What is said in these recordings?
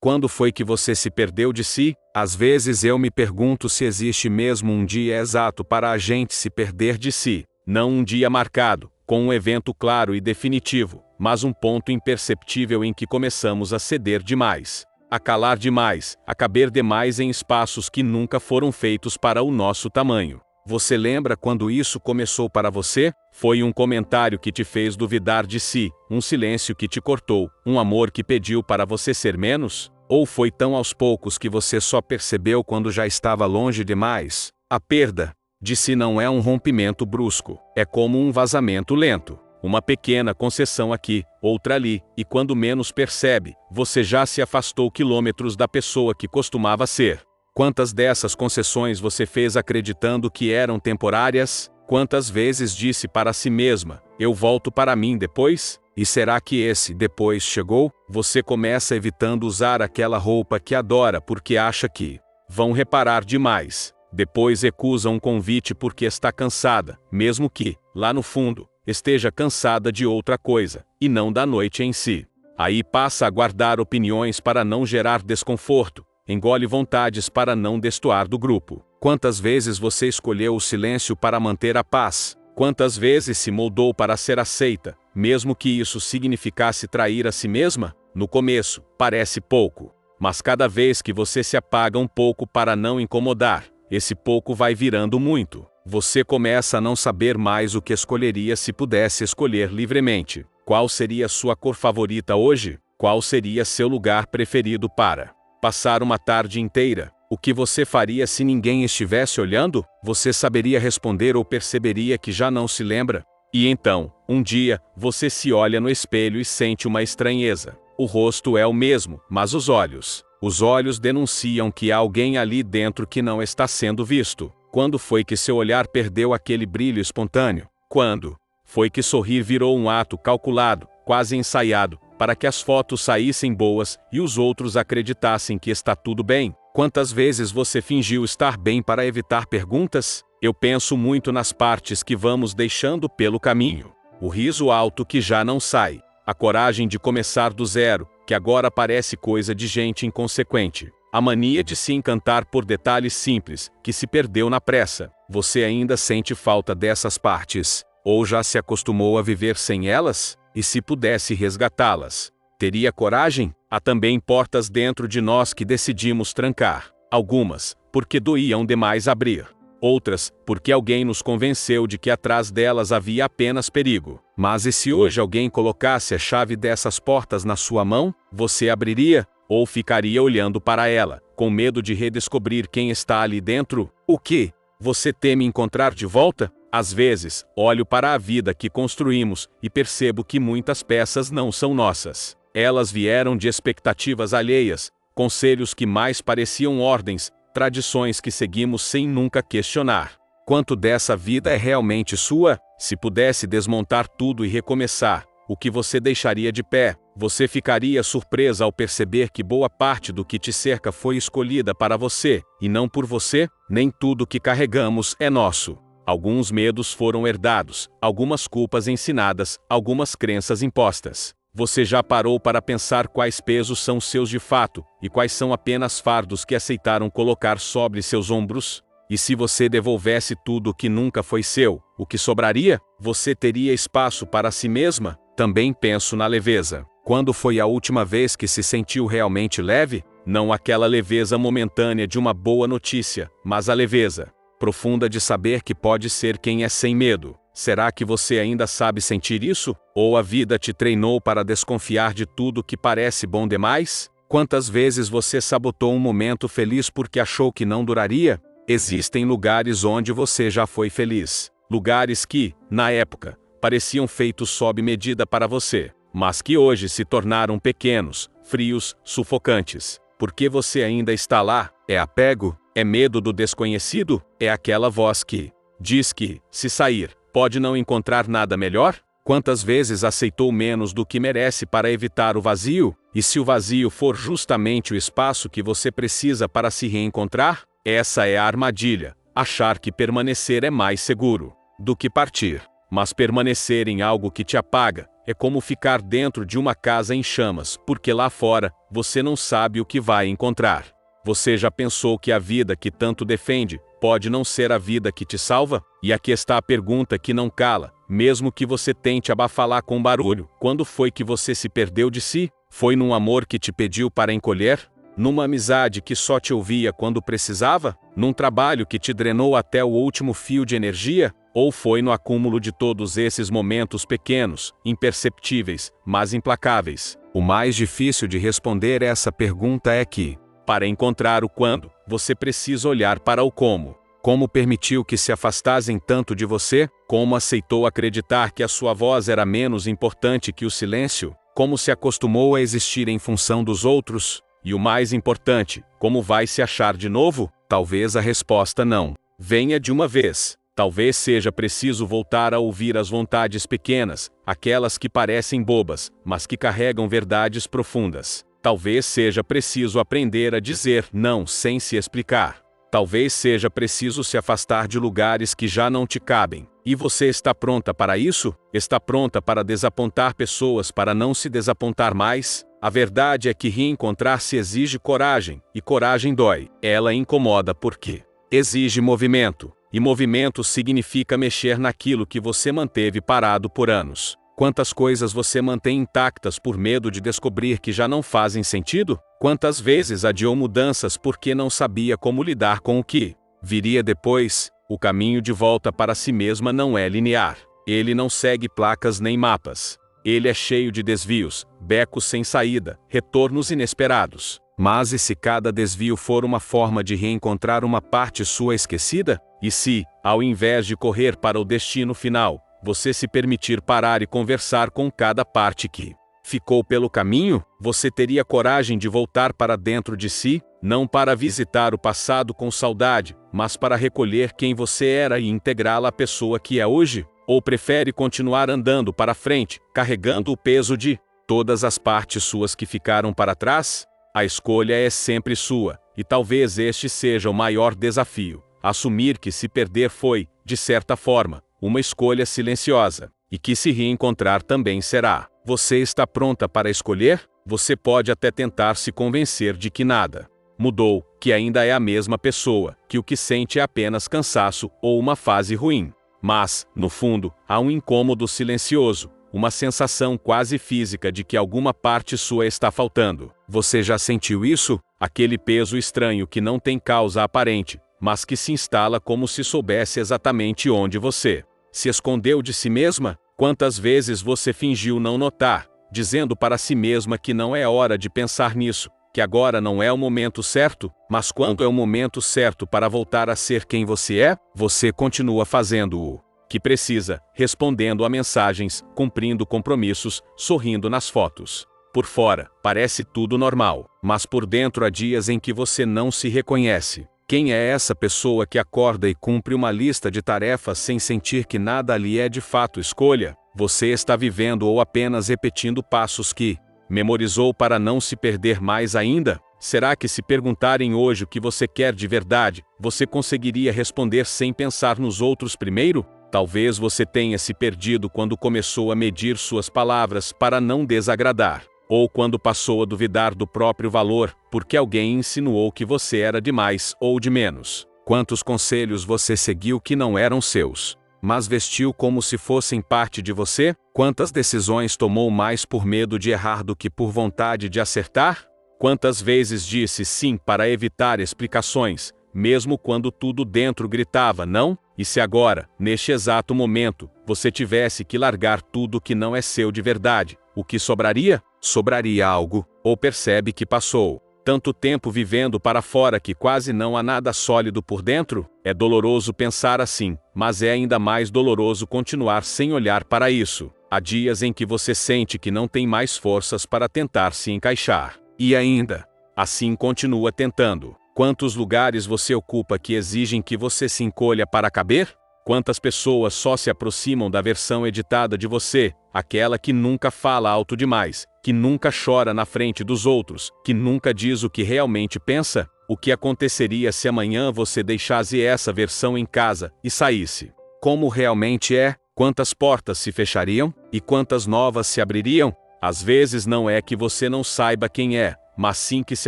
Quando foi que você se perdeu de si? Às vezes eu me pergunto se existe mesmo um dia exato para a gente se perder de si. Não um dia marcado, com um evento claro e definitivo, mas um ponto imperceptível em que começamos a ceder demais, a calar demais, a caber demais em espaços que nunca foram feitos para o nosso tamanho. Você lembra quando isso começou para você? Foi um comentário que te fez duvidar de si, um silêncio que te cortou, um amor que pediu para você ser menos? Ou foi tão aos poucos que você só percebeu quando já estava longe demais? A perda de si não é um rompimento brusco, é como um vazamento lento. Uma pequena concessão aqui, outra ali, e quando menos percebe, você já se afastou quilômetros da pessoa que costumava ser. Quantas dessas concessões você fez acreditando que eram temporárias? Quantas vezes disse para si mesma, eu volto para mim depois? E será que esse depois chegou? Você começa evitando usar aquela roupa que adora porque acha que vão reparar demais. Depois recusa um convite porque está cansada, mesmo que, lá no fundo, esteja cansada de outra coisa, e não da noite em si. Aí passa a guardar opiniões para não gerar desconforto. Engole vontades para não destoar do grupo. Quantas vezes você escolheu o silêncio para manter a paz? Quantas vezes se moldou para ser aceita, mesmo que isso significasse trair a si mesma? No começo, parece pouco. Mas cada vez que você se apaga um pouco para não incomodar, esse pouco vai virando muito. Você começa a não saber mais o que escolheria se pudesse escolher livremente. Qual seria sua cor favorita hoje? Qual seria seu lugar preferido para passar uma tarde inteira? O que você faria se ninguém estivesse olhando? Você saberia responder ou perceberia que já não se lembra? E então, um dia, você se olha no espelho e sente uma estranheza. O rosto é o mesmo, mas os olhos denunciam que há alguém ali dentro que não está sendo visto. Quando foi que seu olhar perdeu aquele brilho espontâneo? Quando foi que sorrir virou um ato calculado, quase ensaiado, para que as fotos saíssem boas e os outros acreditassem que está tudo bem? Quantas vezes você fingiu estar bem para evitar perguntas? Eu penso muito nas partes que vamos deixando pelo caminho. O riso alto que já não sai. A coragem de começar do zero, que agora parece coisa de gente inconsequente. A mania de se encantar por detalhes simples, que se perdeu na pressa. Você ainda sente falta dessas partes? Ou já se acostumou a viver sem elas? E se pudesse resgatá-las, teria coragem? Há também portas dentro de nós que decidimos trancar. Algumas, porque doíam demais abrir. Outras, porque alguém nos convenceu de que atrás delas havia apenas perigo. Mas e se hoje alguém colocasse a chave dessas portas na sua mão? Você abriria? Ou ficaria olhando para ela, com medo de redescobrir quem está ali dentro? O que você teme encontrar de volta? Às vezes, olho para a vida que construímos e percebo que muitas peças não são nossas. Elas vieram de expectativas alheias, conselhos que mais pareciam ordens, tradições que seguimos sem nunca questionar. Quanto dessa vida é realmente sua? Se pudesse desmontar tudo e recomeçar, o que você deixaria de pé? Você ficaria surpresa ao perceber que boa parte do que te cerca foi escolhida para você, e não por você? Nem tudo que carregamos é nosso. Alguns medos foram herdados, algumas culpas ensinadas, algumas crenças impostas. Você já parou para pensar quais pesos são seus de fato, e quais são apenas fardos que aceitaram colocar sobre seus ombros? E se você devolvesse tudo o que nunca foi seu, o que sobraria? Você teria espaço para si mesma? Também penso na leveza. Quando foi a última vez que se sentiu realmente leve? Não aquela leveza momentânea de uma boa notícia, mas a leveza profunda de saber que pode ser quem é sem medo. Será que você ainda sabe sentir isso? Ou a vida te treinou para desconfiar de tudo que parece bom demais? Quantas vezes você sabotou um momento feliz porque achou que não duraria? Existem lugares onde você já foi feliz. Lugares que, na época, pareciam feitos sob medida para você, mas que hoje se tornaram pequenos, frios, sufocantes. Por que você ainda está lá? É apego? É medo do desconhecido? É aquela voz que diz que, se sair, pode não encontrar nada melhor? Quantas vezes aceitou menos do que merece para evitar o vazio? E se o vazio for justamente o espaço que você precisa para se reencontrar? Essa é a armadilha, achar que permanecer é mais seguro do que partir. mas permanecer em algo que te apaga é como ficar dentro de uma casa em chamas, porque lá fora você não sabe o que vai encontrar. Você já pensou que a vida que tanto defende pode não ser a vida que te salva? E aqui está a pergunta que não cala, mesmo que você tente abafá-la com barulho. Quando foi que você se perdeu de si? Foi num amor que te pediu para encolher? Numa amizade que só te ouvia quando precisava? Num trabalho que te drenou até o último fio de energia? Ou foi no acúmulo de todos esses momentos pequenos, imperceptíveis, mas implacáveis? O mais difícil de responder essa pergunta é que, para encontrar o quando, você precisa olhar para o como. Como permitiu que se afastassem tanto de você? Como aceitou acreditar que a sua voz era menos importante que o silêncio? Como se acostumou a existir em função dos outros? E o mais importante, como vai se achar de novo? Talvez a resposta não venha de uma vez. Talvez seja preciso voltar a ouvir as vontades pequenas, aquelas que parecem bobas, mas que carregam verdades profundas. Talvez seja preciso aprender a dizer não sem se explicar. Talvez seja preciso se afastar de lugares que já não te cabem. E você está pronta para isso? Está pronta para desapontar pessoas para não se desapontar mais? A verdade é que reencontrar-se exige coragem, e coragem dói. Ela incomoda porque exige movimento, e movimento significa mexer naquilo que você manteve parado por anos. Quantas coisas você mantém intactas por medo de descobrir que já não fazem sentido? Quantas vezes adiou mudanças porque não sabia como lidar com o que viria depois? O caminho de volta para si mesma não é linear. Ele não segue placas nem mapas. Ele é cheio de desvios, becos sem saída, retornos inesperados. Mas e se cada desvio for uma forma de reencontrar uma parte sua esquecida? E se, ao invés de correr para o destino final, você se permitir parar e conversar com cada parte que ficou pelo caminho? Você teria coragem de voltar para dentro de si, não para visitar o passado com saudade, mas para recolher quem você era e integrá-la à pessoa que é hoje? Ou prefere continuar andando para frente, carregando o peso de todas as partes suas que ficaram para trás? A escolha é sempre sua, e talvez este seja o maior desafio. Assumir que se perder foi, de certa forma, uma escolha silenciosa, e que se reencontrar também será. Você está pronta para escolher? Você pode até tentar se convencer de que nada mudou, que ainda é a mesma pessoa, que o que sente é apenas cansaço ou uma fase ruim. Mas, no fundo, há um incômodo silencioso, uma sensação quase física de que alguma parte sua está faltando. Você já sentiu isso? Aquele peso estranho que não tem causa aparente, mas que se instala como se soubesse exatamente onde você se escondeu de si mesma? Quantas vezes você fingiu não notar, dizendo para si mesma que não é hora de pensar nisso, que agora não é o momento certo? Mas quando é o momento certo para voltar a ser quem você é, você continua fazendo o que precisa, respondendo a mensagens, cumprindo compromissos, sorrindo nas fotos. Por fora, parece tudo normal, mas por dentro há dias em que você não se reconhece. Quem é essa pessoa que acorda e cumpre uma lista de tarefas sem sentir que nada ali é de fato escolha? Você está vivendo ou apenas repetindo passos que memorizou para não se perder mais ainda? Será que se perguntarem hoje o que você quer de verdade, você conseguiria responder sem pensar nos outros primeiro? Talvez você tenha se perdido quando começou a medir suas palavras para não desagradar, ou quando passou a duvidar do próprio valor, porque alguém insinuou que você era de mais ou de menos. Quantos conselhos você seguiu que não eram seus, mas vestiu como se fossem parte de você? Quantas decisões tomou mais por medo de errar do que por vontade de acertar? Quantas vezes disse sim para evitar explicações, mesmo quando tudo dentro gritava não? E se agora, neste exato momento, você tivesse que largar tudo que não é seu de verdade, o que sobraria? Sobraria algo, ou percebe que passou tanto tempo vivendo para fora que quase não há nada sólido por dentro? É doloroso pensar assim, mas é ainda mais doloroso continuar sem olhar para isso. Há dias em que você sente que não tem mais forças para tentar se encaixar. E ainda assim continua tentando. Quantos lugares você ocupa que exigem que você se encolha para caber? Quantas pessoas só se aproximam da versão editada de você, aquela que nunca fala alto demais, que nunca chora na frente dos outros, que nunca diz o que realmente pensa? O que aconteceria se amanhã você deixasse essa versão em casa e saísse como realmente é? Quantas portas se fechariam? E quantas novas se abririam? Às vezes não é que você não saiba quem é, mas sim que se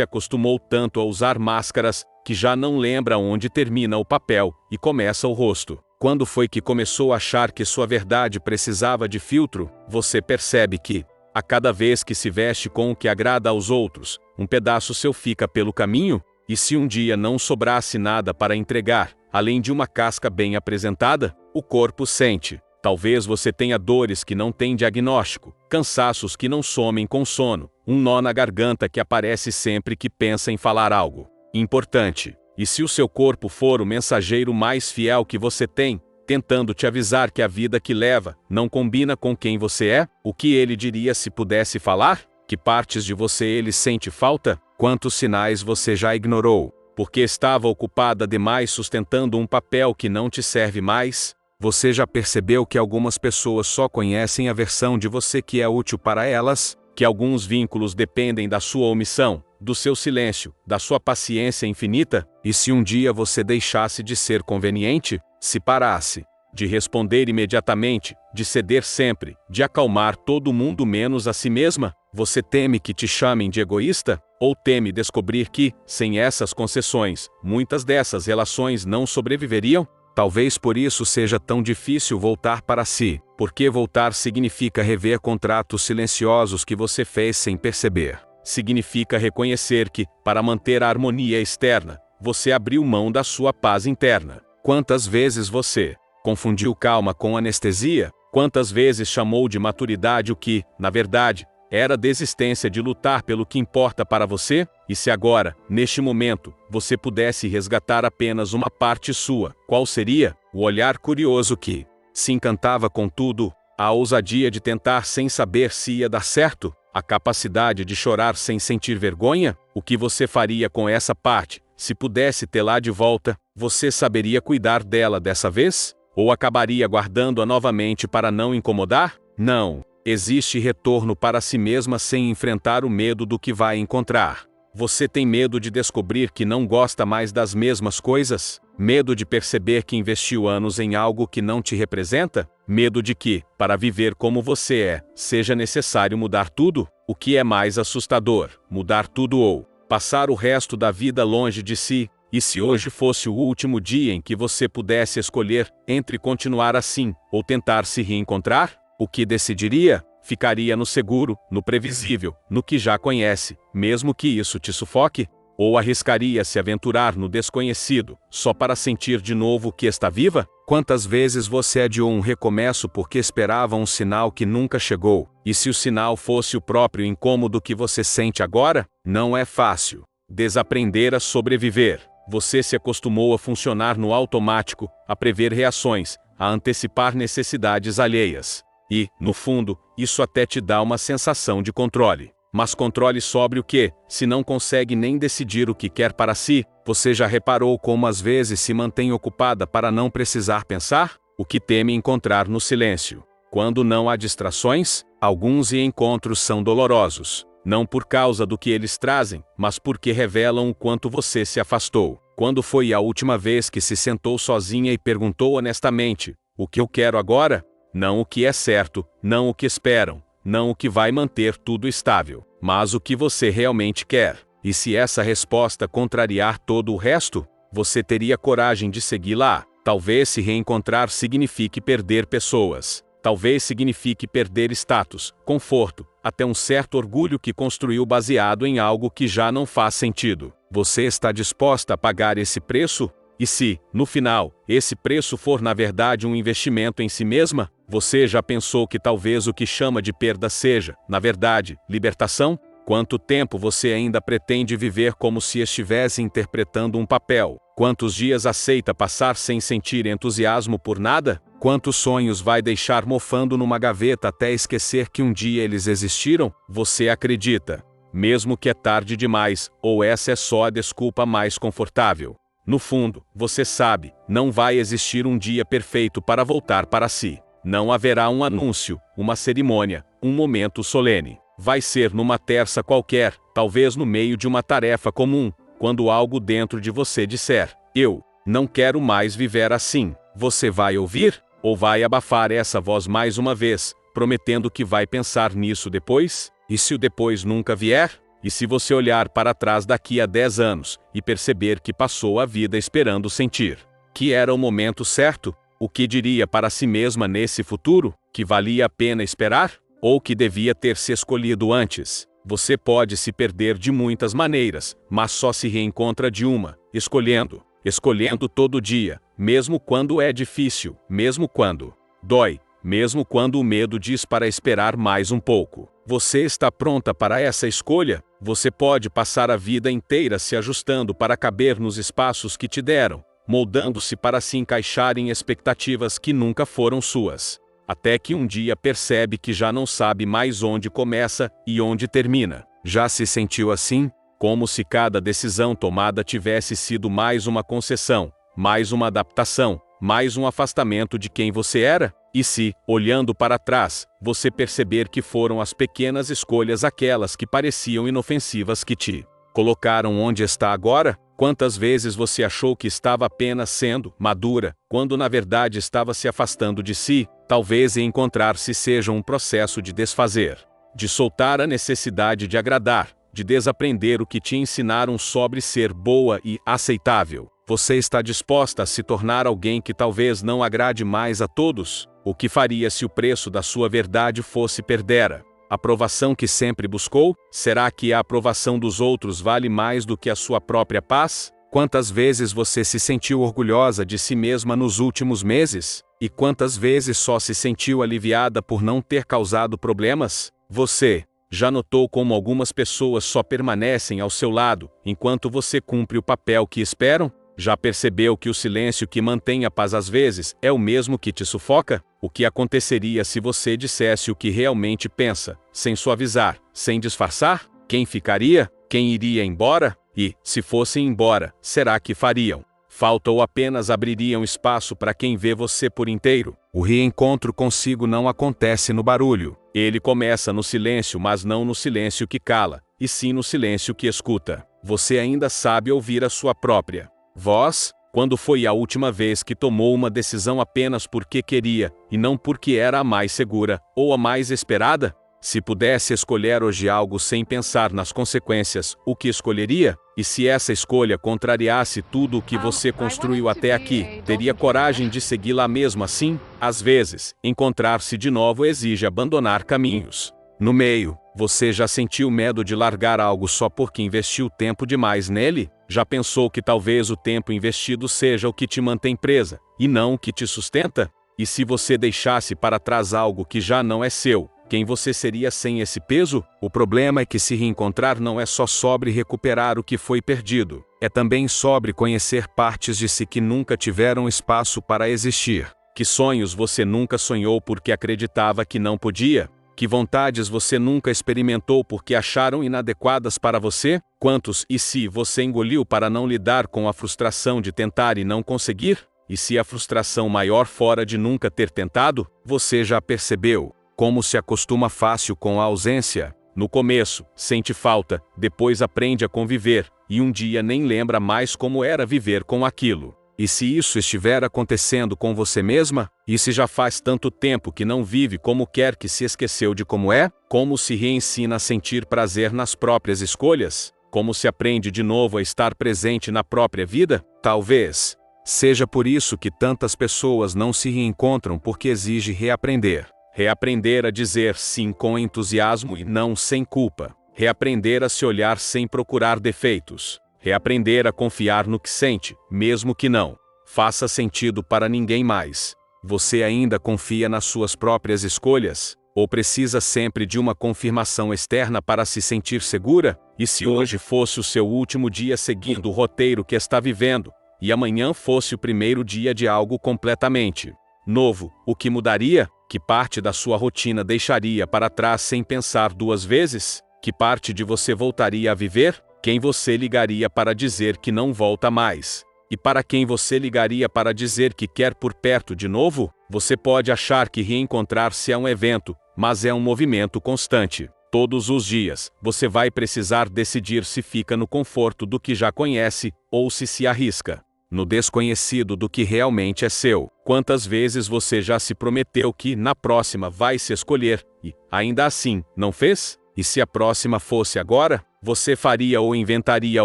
acostumou tanto a usar máscaras, que já não lembra onde termina o papel e começa o rosto. Quando foi que começou a achar que sua verdade precisava de filtro? Você percebe que, a cada vez que se veste com o que agrada aos outros, um pedaço seu fica pelo caminho? E se um dia não sobrasse nada para entregar, além de uma casca bem apresentada, o corpo sente. Talvez você tenha dores que não têm diagnóstico, cansaços que não somem com sono, um nó na garganta que aparece sempre que pensa em falar algo importante. E se o seu corpo for o mensageiro mais fiel que você tem, tentando te avisar que a vida que leva não combina com quem você é, o que ele diria se pudesse falar? Que partes de você ele sente falta? Quantos sinais você já ignorou, porque estava ocupada demais sustentando um papel que não te serve mais? Você já percebeu que algumas pessoas só conhecem a versão de você que é útil para elas? Que alguns vínculos dependem da sua omissão, do seu silêncio, da sua paciência infinita? E se um dia você deixasse de ser conveniente, se parasse de responder imediatamente, de ceder sempre, de acalmar todo mundo menos a si mesma, você teme que te chamem de egoísta? Ou teme descobrir que, sem essas concessões, muitas dessas relações não sobreviveriam? Talvez por isso seja tão difícil voltar para si, porque voltar significa rever contratos silenciosos que você fez sem perceber. Significa reconhecer que, para manter a harmonia externa, você abriu mão da sua paz interna. Quantas vezes você confundiu calma com anestesia? Quantas vezes chamou de maturidade o que, na verdade, era desistência de lutar pelo que importa para você? E se agora, neste momento, você pudesse resgatar apenas uma parte sua, qual seria? O olhar curioso que se encantava com tudo, a ousadia de tentar sem saber se ia dar certo, a capacidade de chorar sem sentir vergonha? O que você faria com essa parte? Se pudesse tê-la de volta, você saberia cuidar dela dessa vez? Ou acabaria guardando-a novamente para não incomodar? Não. Existe retorno para si mesma sem enfrentar o medo do que vai encontrar. Você tem medo de descobrir que não gosta mais das mesmas coisas? Medo de perceber que investiu anos em algo que não te representa? Medo de que, para viver como você é, seja necessário mudar tudo? O que é mais assustador, mudar tudo ou passar o resto da vida longe de si? E se hoje fosse o último dia em que você pudesse escolher entre continuar assim ou tentar se reencontrar? O que decidiria? Ficaria no seguro, no previsível, no que já conhece, mesmo que isso te sufoque? Ou arriscaria se aventurar no desconhecido, só para sentir de novo que está viva? Quantas vezes você adiou um recomeço porque esperava um sinal que nunca chegou? E se o sinal fosse o próprio incômodo que você sente agora? Não é fácil desaprender a sobreviver. Você se acostumou a funcionar no automático, a prever reações, a antecipar necessidades alheias. E, no fundo, isso até te dá uma sensação de controle. Mas controle sobre o quê, se não consegue nem decidir o que quer para si? Você já reparou como às vezes se mantém ocupada para não precisar pensar? O que teme encontrar no silêncio? Quando não há distrações, alguns encontros são dolorosos. Não por causa do que eles trazem, mas porque revelam o quanto você se afastou. Quando foi a última vez que se sentou sozinha e perguntou honestamente: o que eu quero agora? Não o que é certo, não o que esperam, não o que vai manter tudo estável, mas o que você realmente quer. E se essa resposta contrariar todo o resto, você teria coragem de seguir lá. Talvez se reencontrar signifique perder pessoas. Talvez signifique perder status, conforto, até um certo orgulho que construiu baseado em algo que já não faz sentido. Você está disposta a pagar esse preço? E se, no final, esse preço for na verdade um investimento em si mesma? Você já pensou que talvez o que chama de perda seja, na verdade, libertação? Quanto tempo você ainda pretende viver como se estivesse interpretando um papel? Quantos dias aceita passar sem sentir entusiasmo por nada? Quantos sonhos vai deixar mofando numa gaveta até esquecer que um dia eles existiram? Você acredita, mesmo que é tarde demais, ou essa é só a desculpa mais confortável? No fundo, você sabe, não vai existir um dia perfeito para voltar para si. Não haverá um anúncio, uma cerimônia, um momento solene. Vai ser numa terça qualquer, talvez no meio de uma tarefa comum, quando algo dentro de você disser: eu não quero mais viver assim. Você vai ouvir? Ou vai abafar essa voz mais uma vez, prometendo que vai pensar nisso depois? E se o depois nunca vier? E se você olhar para trás daqui a 10 anos e perceber que passou a vida esperando sentir que era o momento certo, o que diria para si mesma nesse futuro? Que valia a pena esperar? Ou que devia ter se escolhido antes? Você pode se perder de muitas maneiras, mas só se reencontra de uma, escolhendo. Escolhendo todo dia, mesmo quando é difícil, mesmo quando dói, mesmo quando o medo diz para esperar mais um pouco. Você está pronta para essa escolha? Você pode passar a vida inteira se ajustando para caber nos espaços que te deram, moldando-se para se encaixar em expectativas que nunca foram suas. Até que um dia percebe que já não sabe mais onde começa e onde termina. Já se sentiu assim? Como se cada decisão tomada tivesse sido mais uma concessão, mais uma adaptação, mais um afastamento de quem você era? E se, olhando para trás, você perceber que foram as pequenas escolhas aquelas que pareciam inofensivas que te colocaram onde está agora? Quantas vezes você achou que estava apenas sendo madura, quando na verdade estava se afastando de si? Talvez encontrar-se seja um processo de desfazer, de soltar a necessidade de agradar, de desaprender o que te ensinaram sobre ser boa e aceitável. Você está disposta a se tornar alguém que talvez não agrade mais a todos? O que faria se o preço da sua verdade fosse perdera? A aprovação que sempre buscou? Será que a aprovação dos outros vale mais do que a sua própria paz? Quantas vezes você se sentiu orgulhosa de si mesma nos últimos meses? E quantas vezes só se sentiu aliviada por não ter causado problemas? Você já notou como algumas pessoas só permanecem ao seu lado enquanto você cumpre o papel que esperam? Já percebeu que o silêncio que mantém a paz às vezes é o mesmo que te sufoca? O que aconteceria se você dissesse o que realmente pensa, sem suavizar, sem disfarçar? Quem ficaria? Quem iria embora? E, se fossem embora, será que fariam falta ou apenas abririam espaço para quem vê você por inteiro? O reencontro consigo não acontece no barulho. Ele começa no silêncio, mas não no silêncio que cala, e sim no silêncio que escuta. Você ainda sabe ouvir a sua própria voz? Quando foi a última vez que tomou uma decisão apenas porque queria, e não porque era a mais segura, ou a mais esperada? Se pudesse escolher hoje algo sem pensar nas consequências, o que escolheria? E se essa escolha contrariasse tudo o que você construiu até aqui, teria coragem de segui-la mesmo assim? Às vezes, encontrar-se de novo exige abandonar caminhos no meio. Você já sentiu medo de largar algo só porque investiu tempo demais nele? Já pensou que talvez o tempo investido seja o que te mantém presa, e não o que te sustenta? E se você deixasse para trás algo que já não é seu, quem você seria sem esse peso? O problema é que se reencontrar não é só sobre recuperar o que foi perdido. É também sobre conhecer partes de si que nunca tiveram espaço para existir. Que sonhos você nunca sonhou porque acreditava que não podia? Que vontades você nunca experimentou porque acharam inadequadas para você? Quantos e se você engoliu para não lidar com a frustração de tentar e não conseguir? E se a frustração maior fora de nunca ter tentado? Você já percebeu como se acostuma fácil com a ausência? No começo, sente falta, depois aprende a conviver, e um dia nem lembra mais como era viver com aquilo. E se isso estiver acontecendo com você mesma? E se já faz tanto tempo que não vive como quer que se esqueceu de como é? Como se reensina a sentir prazer nas próprias escolhas? Como se aprende de novo a estar presente na própria vida? Talvez seja por isso que tantas pessoas não se reencontram, porque exige reaprender. Reaprender a dizer sim com entusiasmo e não sem culpa. Reaprender a se olhar sem procurar defeitos. Reaprender a confiar no que sente, mesmo que não faça sentido para ninguém mais. Você ainda confia nas suas próprias escolhas? Ou precisa sempre de uma confirmação externa para se sentir segura? E se hoje fosse o seu último dia seguindo o roteiro que está vivendo, e amanhã fosse o primeiro dia de algo completamente novo, o que mudaria? Que parte da sua rotina deixaria para trás sem pensar duas vezes? Que parte de você voltaria a viver? Quem você ligaria para dizer que não volta mais? E para quem você ligaria para dizer que quer por perto de novo? Você pode achar que reencontrar-se é um evento, mas é um movimento constante. Todos os dias, você vai precisar decidir se fica no conforto do que já conhece, ou se arrisca no desconhecido do que realmente é seu. Quantas vezes você já se prometeu que, na próxima, vai se escolher, e, ainda assim, não fez? E se a próxima fosse agora, você faria ou inventaria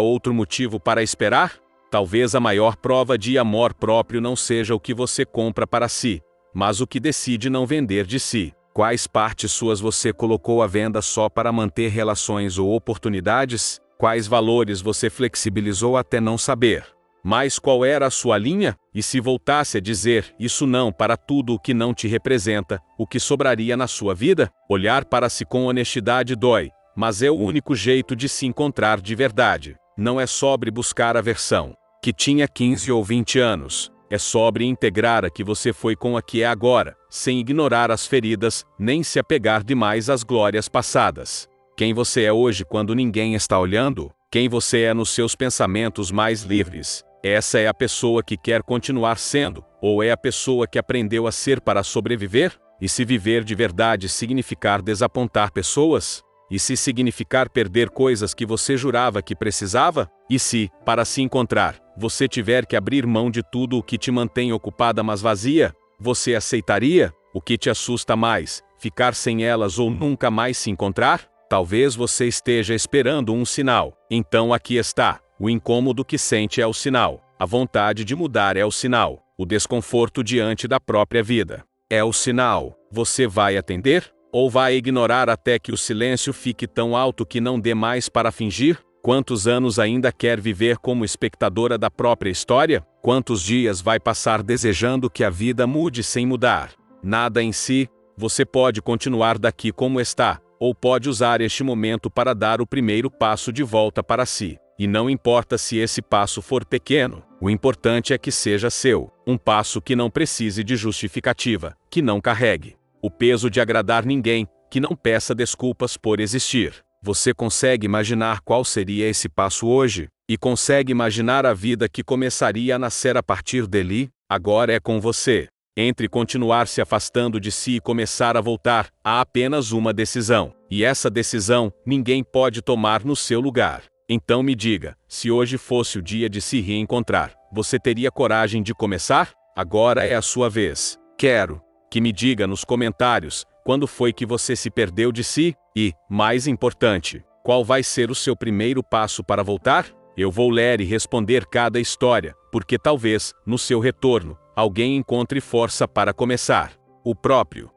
outro motivo para esperar? Talvez a maior prova de amor próprio não seja o que você compra para si, mas o que decide não vender de si. Quais partes suas você colocou à venda só para manter relações ou oportunidades? Quais valores você flexibilizou até não saber? Mas qual era a sua linha? E se voltasse a dizer isso não para tudo o que não te representa, o que sobraria na sua vida? Olhar para si com honestidade dói, mas é o único jeito de se encontrar de verdade. Não é sobre buscar a versão que tinha 15 ou 20 anos. É sobre integrar a que você foi com a que é agora, sem ignorar as feridas, nem se apegar demais às glórias passadas. Quem você é hoje quando ninguém está olhando? Quem você é nos seus pensamentos mais livres? Essa é a pessoa que quer continuar sendo, ou é a pessoa que aprendeu a ser para sobreviver? E se viver de verdade significar desapontar pessoas? E se significar perder coisas que você jurava que precisava? E se, para se encontrar, você tiver que abrir mão de tudo o que te mantém ocupada mas vazia? Você aceitaria? O que te assusta mais? Ficar sem elas ou nunca mais se encontrar? Talvez você esteja esperando um sinal. Então aqui está. O incômodo que sente é o sinal. A vontade de mudar é o sinal. O desconforto diante da própria vida é o sinal. Você vai atender? Ou vai ignorar até que o silêncio fique tão alto que não dê mais para fingir? Quantos anos ainda quer viver como espectadora da própria história? Quantos dias vai passar desejando que a vida mude sem mudar? Nada em si. Você pode continuar daqui como está, ou pode usar este momento para dar o primeiro passo de volta para si. E não importa se esse passo for pequeno, o importante é que seja seu. Um passo que não precise de justificativa, que não carregue o peso de agradar ninguém, que não peça desculpas por existir. Você consegue imaginar qual seria esse passo hoje? E consegue imaginar a vida que começaria a nascer a partir dele? Agora é com você. Entre continuar se afastando de si e começar a voltar, há apenas uma decisão. E essa decisão, ninguém pode tomar no seu lugar. Então me diga, se hoje fosse o dia de se reencontrar, você teria coragem de começar? Agora é a sua vez. Quero que me diga nos comentários, quando foi que você se perdeu de si? E, mais importante, qual vai ser o seu primeiro passo para voltar? Eu vou ler e responder cada história, porque talvez, no seu retorno, alguém encontre força para começar. O próprio.